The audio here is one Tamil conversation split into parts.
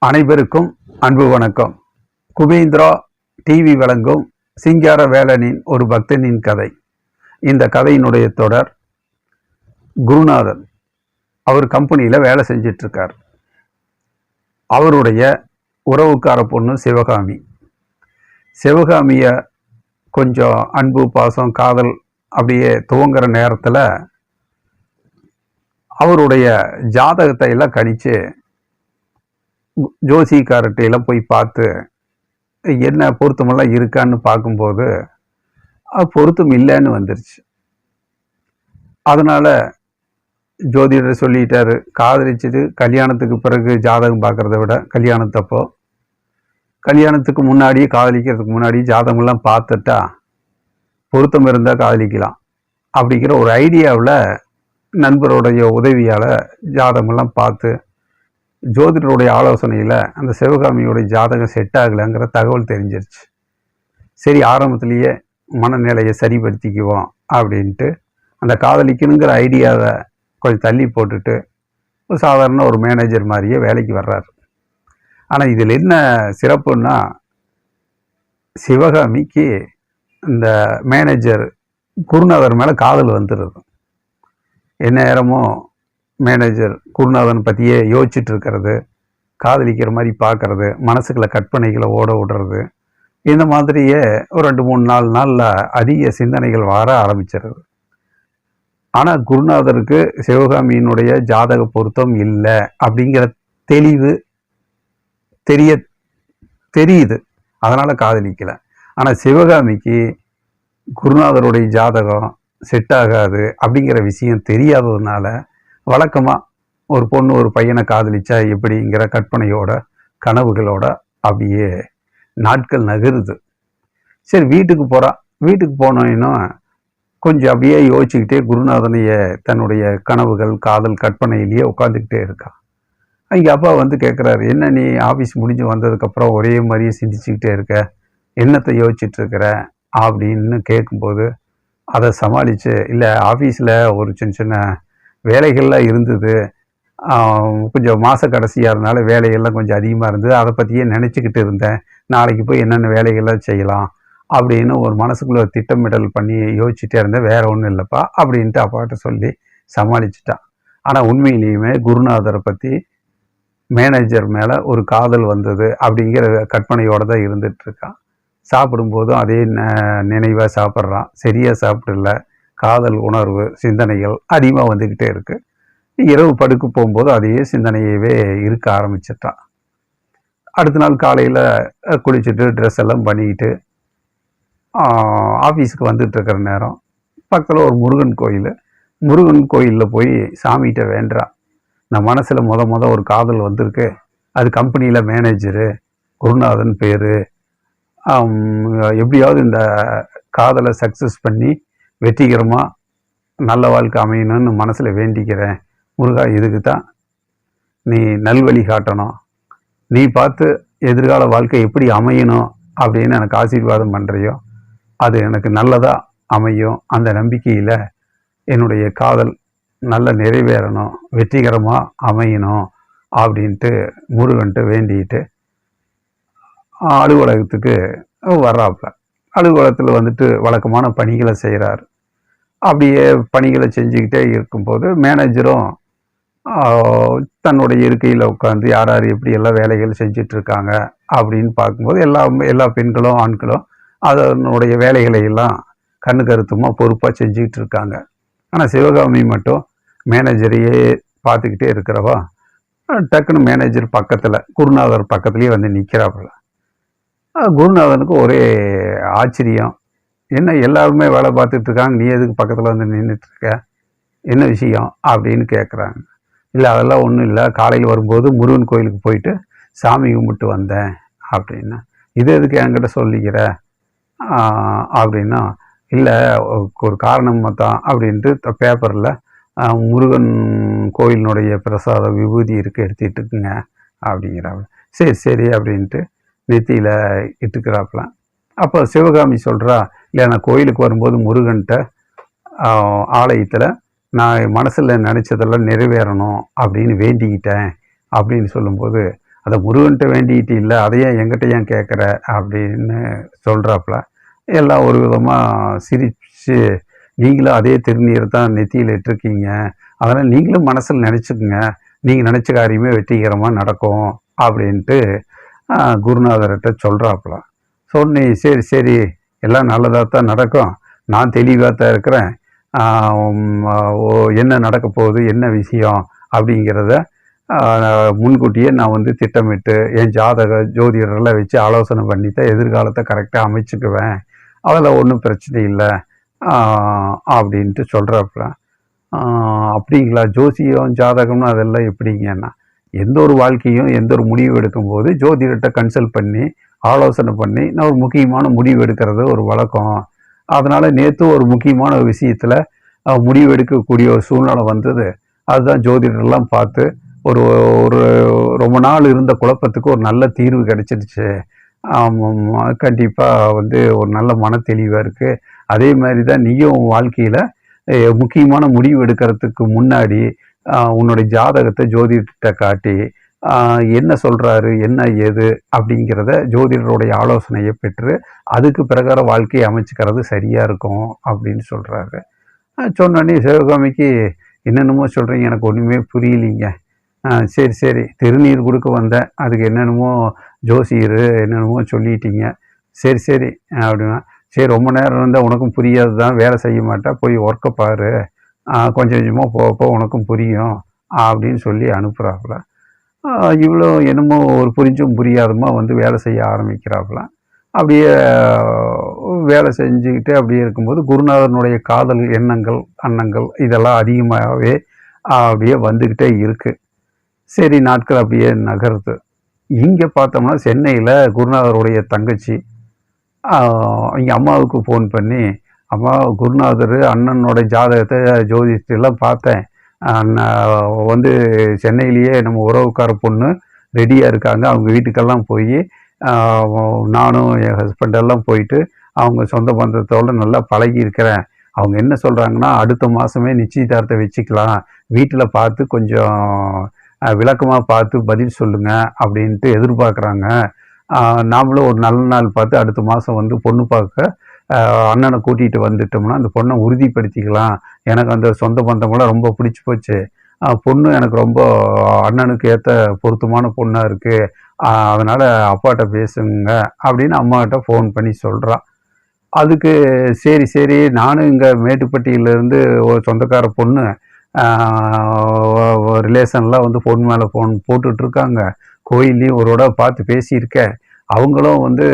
அனைவருக்கும் அன்பு வணக்கம். குபேந்திரா டிவி வழங்கும் சிங்கார வேலனின் ஒரு பக்தனின் கதை. இந்த கதையினுடைய தொடர். குருநாதன் அவர் கம்பெனியில் வேலை செஞ்சிட்ருக்கார். அவருடைய உறவுக்கார பொண்ணு சிவகாமி. சிவகாமியை கொஞ்சம் அன்பு பாசம் காதல் அப்படியே துவங்குற நேரத்தில் அவருடைய ஜாதகத்தை எல்லாம் கணிச்சு ஜோசிக்கார்ட்டையெல்லாம் போய் பார்த்து என்ன பொருத்தமெல்லாம் இருக்கான்னு பார்க்கும்போது பொருத்தம் இல்லைன்னு வந்துருச்சு. அதனால் ஜோதிடர் சொல்லிட்டாரு, காதலிச்சுட்டு கல்யாணத்துக்கு பிறகு ஜாதகம் பார்க்குறத விட கல்யாணத்துக்கு முன்னாடியே காதலிக்கிறதுக்கு முன்னாடி ஜாதகமெல்லாம் பார்த்துட்டா பொருத்தம் இருந்தால் காதலிக்கலாம் அப்படிங்கிற ஒரு ஐடியாவில் நண்பருடைய உதவியால் ஜாதகமெல்லாம் பார்த்து ஜோதிடருடைய ஆலோசனையில் அந்த சிவகாமியோடைய ஜாதகம் செட் ஆகலைங்கிற தகவல் தெரிஞ்சிருச்சு. சரி, ஆரம்பத்திலேயே மனநிலையை சரிப்படுத்திக்குவோம் அப்படின்ட்டு அந்த காதலிக்கணுங்கிற ஐடியாவை கொஞ்சம் தள்ளி போட்டுட்டு ஒரு சாதாரண ஒரு மேனேஜர் மாதிரியே வேலைக்கு வர்றாரு. ஆனால் இதில் என்ன சிறப்புன்னா, சிவகாமிக்கு இந்த மேனேஜர் குருநாதர் மேலே காதல் வந்துடுது. எந்நேரமும் மேனேஜர் குருநாதன் பற்றியே யோசிச்சுட்டு இருக்கிறது, காதலிக்கிற மாதிரி பார்க்கறது, மனசுக்குள்ள கற்பனைகளை ஓட விடுறது, இந்த மாதிரியே ஒரு 2-3 நாளில் அதிக சிந்தனைகள் வர ஆரம்பிச்சிருது. ஆனால் குருநாதருக்கு சிவகாமியினுடைய ஜாதக பொருத்தம் இல்லை அப்படிங்கிற தெளிவு தெரியுது. அதனால் காதலிக்கலை. ஆனால் சிவகாமிக்கு குருநாதருடைய ஜாதகம் செட் ஆகாது அப்படிங்கிற விஷயம் தெரியாததுனால வழக்கமாக ஒரு பொண்ணு ஒரு பையனை காதலிச்சா எப்படிங்கிற கற்பனையோட கனவுகளோட அப்படியே நாட்கள் நகருது. சரி, வீட்டுக்கு போகிறா. வீட்டுக்கு போனோன்னா கொஞ்சம் அப்படியே யோசிச்சுக்கிட்டே குருநாதனைய தன்னுடைய கனவுகள் காதல் கற்பனையிலேயே உட்காந்துக்கிட்டே இருக்கா. இங்கே அப்பா வந்து கேட்குறாரு, என்ன நீ ஆஃபீஸ் முடிஞ்சு வந்ததுக்கப்புறம் ஒரே மாதிரியே சிந்திச்சுக்கிட்டே இருக்க, என்னத்தை யோசிச்சுட்டு இருக்கிற அப்படின்னு கேட்கும்போது அதை சமாளித்து, இல்லை ஆஃபீஸில் ஒரு சின்ன சின்ன வேலைகள்லாம் இருந்தது, கொஞ்சம் மாத கடைசியாக இருந்தனால வேலைகள்லாம் கொஞ்சம் அதிகமாக இருந்தது, அதை பற்றியே நினச்சிக்கிட்டு இருந்தேன், நாளைக்கு போய் என்னென்ன வேலைகள்லாம் செய்யலாம் அப்படின்னு ஒரு மனசுக்குள்ளே திட்டமிடல் பண்ணி யோசிச்சுட்டே இருந்தேன், வேறு ஒன்றும் இல்லைப்பா அப்படின்ட்டு அப்பாட்ட சொல்லி சமாளிச்சிட்டான். ஆனால் உண்மையிலேயுமே குருநாதரை பற்றி மேனேஜர் மேலே ஒரு காதல் வந்தது அப்படிங்கிற கற்பனையோடு தான் இருந்துகிட்ருக்கான். சாப்பிடும்போதும் அதே நினைவாக சாப்பிட்றான். சரியாக சாப்பிடல, காதல் உணர்வு சிந்தனைகள் அதிகமாக வந்துக்கிட்டே இருக்குது. இரவு படுக்க போகும்போது அதே சிந்தனையவே இருக்க ஆரம்பிச்சிட்டான். அடுத்த நாள் காலையில் குளிச்சுட்டு ட்ரெஸ் எல்லாம் பண்ணிக்கிட்டு ஆஃபீஸுக்கு வந்துட்டுருக்கிற நேரம் பக்கத்தில் ஒரு முருகன் கோயிலில் போய் சாமிகிட்ட வேண்டுறான். நான் மனசில் முத ஒரு காதல் வந்திருக்கு, அது கம்பெனியில் மேனேஜரு குருநாதன் பேர், எப்படியாவது இந்த காதலை சக்ஸஸ் பண்ணி வெற்றிகரமாக நல்ல வாழ்க்கை அமையணும்னு மனசில் வேண்டிக்கிறேன் முருகா, இதுக்கு தான் நீ நல்வழி காட்டணும், நீ பார்த்து எதிர்கால வாழ்க்கை எப்படி அமையணும் அப்படின்னு எனக்கு ஆசீர்வாதம் பண்ணுறியோ அது எனக்கு நல்லதாக அமையும், அந்த நம்பிக்கையில் என்னுடைய காதல் நல்ல நிறைவேறணும், வெற்றிகரமாக அமையணும் அப்படின்ட்டு முருகன்ட்டு வேண்டிட்டு அலுவலகத்துக்கு வர்றாப்புல. அலுவலகத்தில் வந்துட்டு வழக்கமான பணிகளை செய்கிறார். அப்படியே பணிகளை செஞ்சுக்கிட்டே இருக்கும்போது மேனேஜரும் தன்னுடைய இருக்கையில் உட்காந்து யார் யார் எப்படியெல்லாம் வேலைகள் செஞ்சிட்ருக்காங்க அப்படின்னு பார்க்கும்போது எல்லா பெண்களும் ஆண்களும் அதனுடைய வேலைகளை எல்லாம் கண்ணு கருத்துமாக பொறுப்பாக செஞ்சுக்கிட்டு இருக்காங்க. ஆனால் சிவகாமி மட்டும் மேனேஜரையே பார்த்துக்கிட்டே இருக்கிறவா டக்குன்னு மேனேஜர் பக்கத்தில் குருநாதர் பக்கத்துலேயே வந்து நிற்கிறாப்புல. குருநாதனுக்கு ஒரே ஆச்சரியம், என்ன எல்லாருமே வேலை பார்த்துட்ருக்காங்க, நீ எதுக்கு பக்கத்தில் வந்து நின்றுட்டுருக்க, என்ன விஷயம் அப்படின்னு கேட்குறாங்க. இல்லை அதெல்லாம் ஒன்றும் இல்லை, காலையில் வரும்போது முருகன் கோயிலுக்கு போயிட்டு சாமி கும்பிட்டு வந்தேன் அப்படின்னா. இது எதுக்கு என்கிட்ட சொல்லிக்கிற அப்படின்னா, இல்லை ஒரு காரணமாக தான் அப்படின்ட்டு பேப்பரில் முருகன் கோயிலினுடைய பிரசாத விபூதி இருக்குது, எடுத்துக்கிட்டுக்குங்க அப்படிங்கிறாங்க. சரி அப்படின்ட்டு நெத்தியில் இட்டுக்கிறாப்புல. அப்போ சிவகாமி சொல்கிறா, இல்லை நான் கோயிலுக்கு வரும்போது முருகன்கிட்ட ஆலயத்தில் நான் மனசில் நினச்சதெல்லாம் நிறைவேறணும் அப்படின்னு வேண்டிக்கிட்டேன் அப்படின்னு சொல்லும்போது அதை முருகன்ட்ட வேண்டிகிட்டு இல்லை, அதையே என்கிட்ட ஏன் கேட்குற அப்படின்னு சொல்கிறாப்புல. எல்லாம் ஒரு விதமாக சிரித்து, நீங்களும் அதே திருநீர் தான் நெத்தியில் இட்டிருக்கீங்க, அதனால் நீங்களும் மனசில் நினச்சிக்கோங்க, நீங்கள் நினச்ச காரியமே வெற்றிகரமாக நடக்கும் அப்படின்ட்டு குருநாதர்கிட்ட சொல்கிறாப்புல. சொன்னி சரி சரி எல்லாம் நல்லதாக தான் நடக்கும், நான் தெளிவாக தான் இருக்கிறேன், என்ன நடக்க போகுது என்ன விஷயம் அப்படிங்கிறத முன்கூட்டியே நான் வந்து திட்டமிட்டு என் ஜாதக ஜோதிடரெல்லாம் வச்சு ஆலோசனை பண்ணி தான் எதிர்காலத்தை கரெக்டாக அமைச்சுக்குவேன், அதில் ஒன்றும் பிரச்சனை இல்லை அப்படின்ட்டு சொல்கிறாப்புல. அப்படிங்களா, ஜோசியம் ஜாதகம்னு அதெல்லாம் எப்படிங்கன்னா, எந்த ஒரு வாழ்க்கையும் எந்த ஒரு முடிவு எடுக்கும்போது ஜோதிடர்கிட்ட கன்சல்ட் பண்ணி ஆலோசனை பண்ணி நான் ஒரு முக்கியமான முடிவு எடுக்கிறது ஒரு வழக்கம். அதனால் நேற்று ஒரு முக்கியமான விஷயத்தில் முடிவு எடுக்கக்கூடிய ஒரு சூழ்நிலை வந்தது. அதுதான் ஜோதிடர்லாம் பார்த்து ஒரு ஒரு ரொம்ப நாள் இருந்த குழப்பத்துக்கு ஒரு நல்ல தீர்வு கிடைச்சிருச்சு. கண்டிப்பாக வந்து ஒரு நல்ல மன தெளிவாக இருக்குது. அதே மாதிரி தான் நீயும் உன் வாழ்க்கையில் முக்கியமான முடிவு எடுக்கிறதுக்கு முன்னாடி உன்னுடைய ஜாதகத்தை ஜோதிடர்கிட்ட காட்டி என்ன சொல்கிறாரு என்ன ஏது அப்படிங்கிறத ஜோதிடருடைய ஆலோசனையை பெற்று அதுக்கு பிரகாரம் வாழ்க்கையை அமைச்சிக்கிறது சரியாக இருக்கும் அப்படின்னு சொல்கிறாரு. சொன்னோடனே சிவகாமிக்கு என்னென்னமோ சொல்கிறீங்க, எனக்கு ஒன்றுமே புரியலிங்க. சரி சரி திருநீர் கொடுக்க வந்தேன், அதுக்கு என்னென்னமோ ஜோசியர் என்னென்னமோ சொல்லிட்டீங்க, சரி சரி அப்படின்னா, சரி ரொம்ப நேரம் இருந்தால் உனக்கும் புரியாது தான், வேலை செய்ய மாட்டா, போய் ஒர்க்கை பாரு, கொஞ்சம் கொஞ்சமாக போகப்போ உனக்கும் புரியும் அப்படின்னு சொல்லி அனுப்புகிறாப்புல. இவ்வளோ என்னமோ ஒரு புரிஞ்சும் புரியாதமா வந்து வேலை செய்ய ஆரம்பிக்கிறாப்புல. அப்படியே வேலை செஞ்சுக்கிட்டே அப்படியே இருக்கும்போது குருநாதனுடைய காதல் எண்ணங்கள் அன்னங்கள் இதெல்லாம் அதிகமாகவே அப்படியே வந்துக்கிட்டே இருக்குது. சரி நாட்கள் அப்படியே நகருது. இங்கே பார்த்தோம்னா சென்னையில் குருநாதருடைய தங்கச்சி இங்கே அம்மாவுக்கு ஃபோன் பண்ணி, அம்மா குருநாதர் அண்ணனோட ஜாதகத்தை ஜோதிடத்தெல்லாம் பார்த்தேன், வந்து சென்னையிலேயே நம்ம உறவுக்கார பொண்ணு ரெடியாக இருக்காங்க, அவங்க வீட்டுக்கெல்லாம் போய் நானும் என் ஹஸ்பண்டெல்லாம் போயிட்டு அவங்க சொந்த பந்தத்தோடு நல்லா பழகி இருக்கிறேன், அவங்க என்ன சொல்கிறாங்கன்னா அடுத்த மாதமே நிச்சயதார்த்தம் வச்சுக்கலாம், வீட்டில் பார்த்து கொஞ்சம் விளக்கமாக பார்த்து பதில் சொல்லுங்கள் அப்படின்ட்டு எதிர்பார்க்குறாங்க, நாமளும் ஒரு நல்ல நாள் பார்த்து அடுத்த மாதம் வந்து பொண்ணு பார்க்க அண்ணனை கூட்டிகிட்டு வந்துட்டோம்னா அந்த பொண்ணை உறுதிப்படுத்திக்கலாம், எனக்கு அந்த சொந்த பந்தங்களாம் ரொம்ப பிடிச்சி போச்சு, பொண்ணு எனக்கு ரொம்ப அண்ணனுக்கு ஏற்ற பொருத்தமான பொண்ணாக இருக்குது, அதனால் அப்பாட்ட பேசுங்க அப்படின்னு அம்மாக்கிட்ட ஃபோன் பண்ணி சொல்கிறான். அதுக்கு சரி சரி நானும் இங்கே மேட்டுப்பட்டியிலேருந்து ஒரு சொந்தக்கார பொண்ணு ரிலேஷன்லாம் வந்து பொண்ணு மேலே ஃபோன் போட்டுட்ருக்காங்க, கோயில்லையும் ஒரு தடவை பார்த்து பேசியிருக்கேன், அவங்களும் வந்து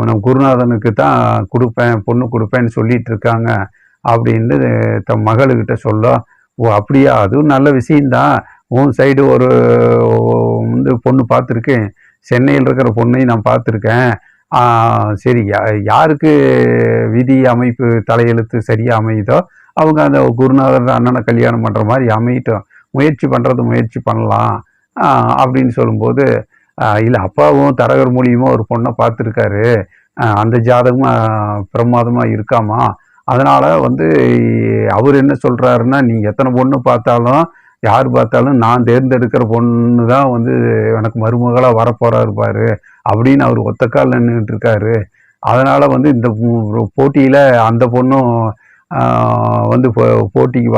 நம்ம குருநாதனுக்கு தான் கொடுப்பேன் பொண்ணு கொடுப்பேன்னு சொல்லிகிட்டு இருக்காங்க அப்படின்னு தன் மகளுக்கிட்ட சொல்ல, ஓ அப்படியா, அதுவும் நல்ல விஷயந்தான், உன் சைடு ஒரு வந்து பொண்ணு பார்த்துருக்கேன், சென்னையில் இருக்கிற பொண்ணையும் நான் பார்த்துருக்கேன், சரி யாருக்கு விதி அமைப்பு தலையெழுத்து சரியாக அமையுதோ அவங்க அந்த குருநாதர் அண்ணனை கல்யாணம் பண்ணுற மாதிரி அமையட்டும், முயற்சி பண்ணலாம் அப்படின்னு சொல்லும்போது, இல்லை அப்பாவும் தரகர் மூலியமாக ஒரு பொண்ணை பார்த்துருக்காரு, அந்த ஜாதகமாக பிரமாதமாக இருக்காமா, அதனால் வந்து அவர் என்ன சொல்கிறாருன்னா நீங்கள் எத்தனை பொண்ணு பார்த்தாலும் யார் பார்த்தாலும் நான் தேர்ந்தெடுக்கிற பொண்ணு தான் வந்து எனக்கு மருமகளாக வரப்போகிறாரு பாரு அப்படின்னு அவர் ஒத்தக்கால் நின்றுட்டு இருக்காரு, அதனால் வந்து இந்த போட்டியில் அந்த பொண்ணும் வந்து போட்டிக்கு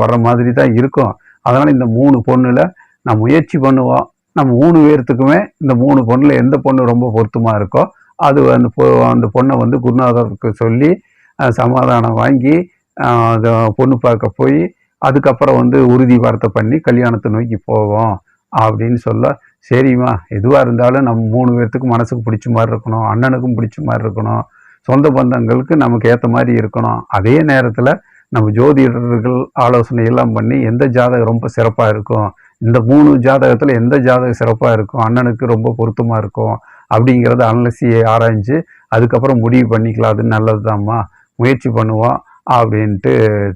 வர்ற மாதிரி தான் இருக்கும், அதனால் இந்த 3 பொண்ணில் நான் முயற்சி பண்ணுவோம், நம்ம 3 பேர்த்துக்குமே இந்த 3 பொண்ணில் எந்த பொண்ணு ரொம்ப பொருத்தமாக இருக்கோ அது அந்த பொண்ணை வந்து குருநாதருக்கு சொல்லி சமாதானம் வாங்கி அதை பொண்ணு பார்க்க போய் அதுக்கப்புறம் வந்து உறுதி வார்த்தை பண்ணி கல்யாணத்தை நோக்கி போவோம் அப்படின்னு சொல்ல, சரிம்மா எதுவாக இருந்தாலும் நம்ம 3 பேர்த்துக்கும் மனசுக்கு பிடிச்ச மாதிரி இருக்கணும், அண்ணனுக்கும் பிடிச்ச மாதிரி இருக்கணும், சொந்த பந்தங்களுக்கு நமக்கு ஏற்ற மாதிரி இருக்கணும், அதே நேரத்தில் நம்ம ஜோதிடர்கள் ஆலோசனை எல்லாம் பண்ணி எந்த ஜாதகம் ரொம்ப சிறப்பாக இருக்கும், இந்த 3 ஜாதகத்தில் எந்த ஜாதகம் சிறப்பாக இருக்கும் அண்ணனுக்கு ரொம்ப பொருத்தமாக இருக்கும் அப்படிங்கிறத அலசி ஆராய்ஞ்சு அதுக்கப்புறம் முடிவு பண்ணிக்கலாம், அது நல்லது தான்மா, முயற்சி பண்ணுவோம் அப்படின்ட்டு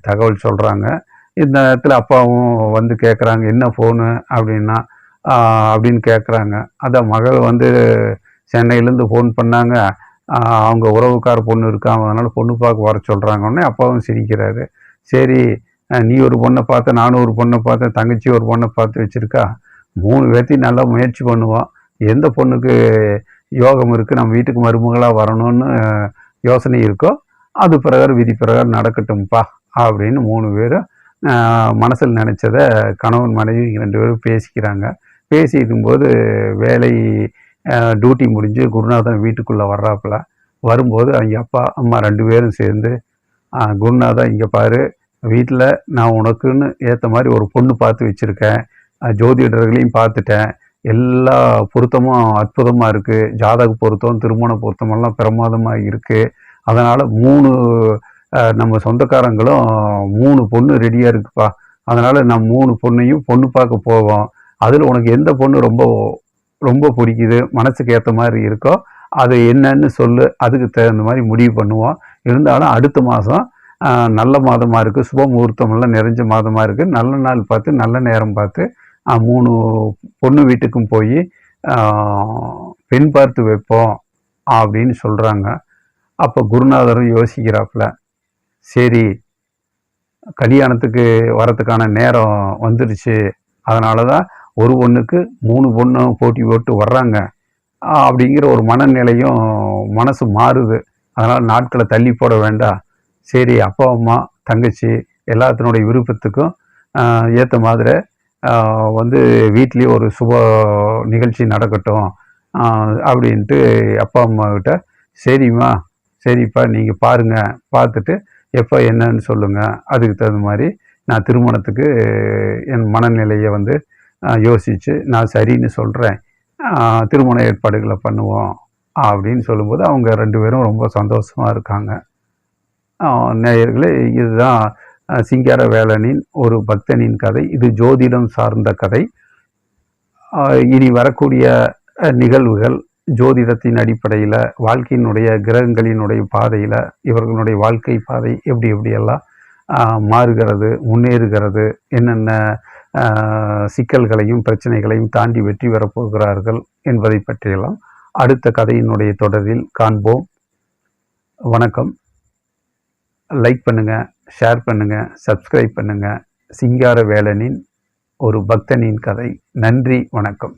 தகவல் சொல்கிறாங்க. இந்த நேரத்தில் அப்பாவும் வந்து கேட்குறாங்க, என்ன ஃபோனு அப்படின்னா அப்படின்னு கேட்குறாங்க. அதான் மகள் வந்து சென்னையிலேருந்து ஃபோன் பண்ணாங்க, அவங்க உறவுக்கார பொண்ணு இருக்காங்க, அதனால் பொண்ணு பார்க்க வர சொல்கிறாங்கன்னே அப்பாவும் சிரிக்கிறாரு. சரி நீ ஒரு பொண்ணை பார்த்த, நானும் ஒரு பொண்ணை பார்த்தேன், தங்கச்சி ஒரு பொண்ணை பார்த்து வச்சுருக்கா, 3 பேர்த்தையும் நல்லா முயற்சி பண்ணுவோம். எந்த பொண்ணுக்கு யோகம் இருக்குது நம்ம வீட்டுக்கு மருமகளாக வரணும்னு யோசனை இருக்கோ அது பிரகாரம் விதி பிரகாரம் நடக்கட்டும்ப்பா அப்படின்னு 3 பேரும் மனசில் நினச்சத கணவன் மனைவி 2 பேரும் பேசிக்கிறாங்க. பேசிக்கும்போது வேலை டியூட்டி முடிஞ்சு குருநாதன் வீட்டுக்குள்ளே வர்றாப்புல. வரும்போது அவங்க அப்பா அம்மா 2 பேரும் சேர்ந்து, குருநாதா இங்கே பாரு, வீட்டில் நான் உனக்குன்னு ஏற்ற மாதிரி ஒரு பொண்ணு பார்த்து வச்சுருக்கேன், ஜோதிடர்களையும் பார்த்துட்டேன், எல்லா பொருத்தமும் அற்புதமாக இருக்குது, ஜாதக பொருத்தம் திருமண பொருத்தமெல்லாம் பிரமாதமாக இருக்குது. அதனால் 3 நம்ம சொந்தக்காரங்களும் 3 பொண்ணு ரெடியாக இருக்குப்பா. அதனால் நான் 3 பொண்ணையும் பொண்ணு பார்க்க போவோம். அதில் உனக்கு எந்த பொண்ணு ரொம்ப ரொம்ப பிடிக்குது, மனசுக்கு ஏற்ற மாதிரி இருக்கோ அது என்னன்னு சொல்லு, அதுக்கு தகுந்த மாதிரி முடிவு பண்ணுவோம். இருந்தாலும் அடுத்த மாதம் நல்ல மாதமாக இருக்குது, சுப முகூர்த்தமெல்லாம் நிறைஞ்ச மாதமாக இருக்குது, நல்ல நாள் பார்த்து நல்ல நேரம் பார்த்து 3 பொண்ணு வீட்டுக்கும் போய் பெண் பார்த்து வைப்போம் அப்படின்னு சொல்கிறாங்க. அப்போ குருநாதரும் யோசிக்கிறாப்புல, சரி கல்யாணத்துக்கு வரத்துக்கான நேரம் வந்துடுச்சு, அதனால தான் ஒரு பொண்ணுக்கு 3 பொண்ணும் போட்டி போட்டு வர்றாங்க அப்படிங்கிற ஒரு மனநிலையும் மனசு மாறுது. அதனால் நாட்களை தள்ளி போட வேண்டாம், சரி அப்பா அம்மா தங்கச்சி எல்லாத்தினுடைய விருப்பத்துக்கும் ஏற்ற மாதிரி வந்து வீட்லேயே ஒரு சுப நிகழ்ச்சி நடக்கட்டும் அப்படின்ட்டு அப்பா அம்மாக்கிட்ட, சரிம்மா சரிப்பா நீங்கள் பாருங்கள், பார்த்துட்டு எப்போ என்னன்னு சொல்லுங்கள், அதுக்கு தகுந்த மாதிரி நான் திருமணத்துக்கு என் மனநிலையை வந்து யோசித்து நான் சரின்னு சொல்கிறேன், திருமண ஏற்பாடுகளை பண்ணுவோம் அப்படின்னு சொல்லும்போது அவங்க 2 பேரும் ரொம்ப சந்தோஷமாக இருக்காங்க. நேயர்களே, இதுதான் சிங்காரவேலனின் ஒரு பக்தனின் கதை. இது ஜோதிடம் சார்ந்த கதை. இனி வரக்கூடிய நிகழ்வுகள் ஜோதிடத்தின் அடிப்படையில் வாழ்க்கையினுடைய கிரகங்களினுடைய பாதையில் இவர்களுடைய வாழ்க்கை பாதை எப்படி எப்படியெல்லாம் மாறுகிறது, முன்னேறுகிறது, என்னென்ன சிக்கல்களையும் பிரச்சனைகளையும் தாண்டி வெற்றி பெறப்போகிறார்கள் என்பதை பற்றியெல்லாம் அடுத்த கதையினுடைய தொடரில் காண்போம். வணக்கம். லைக் பண்ணுங்கள், ஷேர் பண்ணுங்கள், சப்ஸ்கிரைப் பண்ணுங்கள். சிங்காரவேலனின் ஒரு பக்தனின் கதை. நன்றி, வணக்கம்.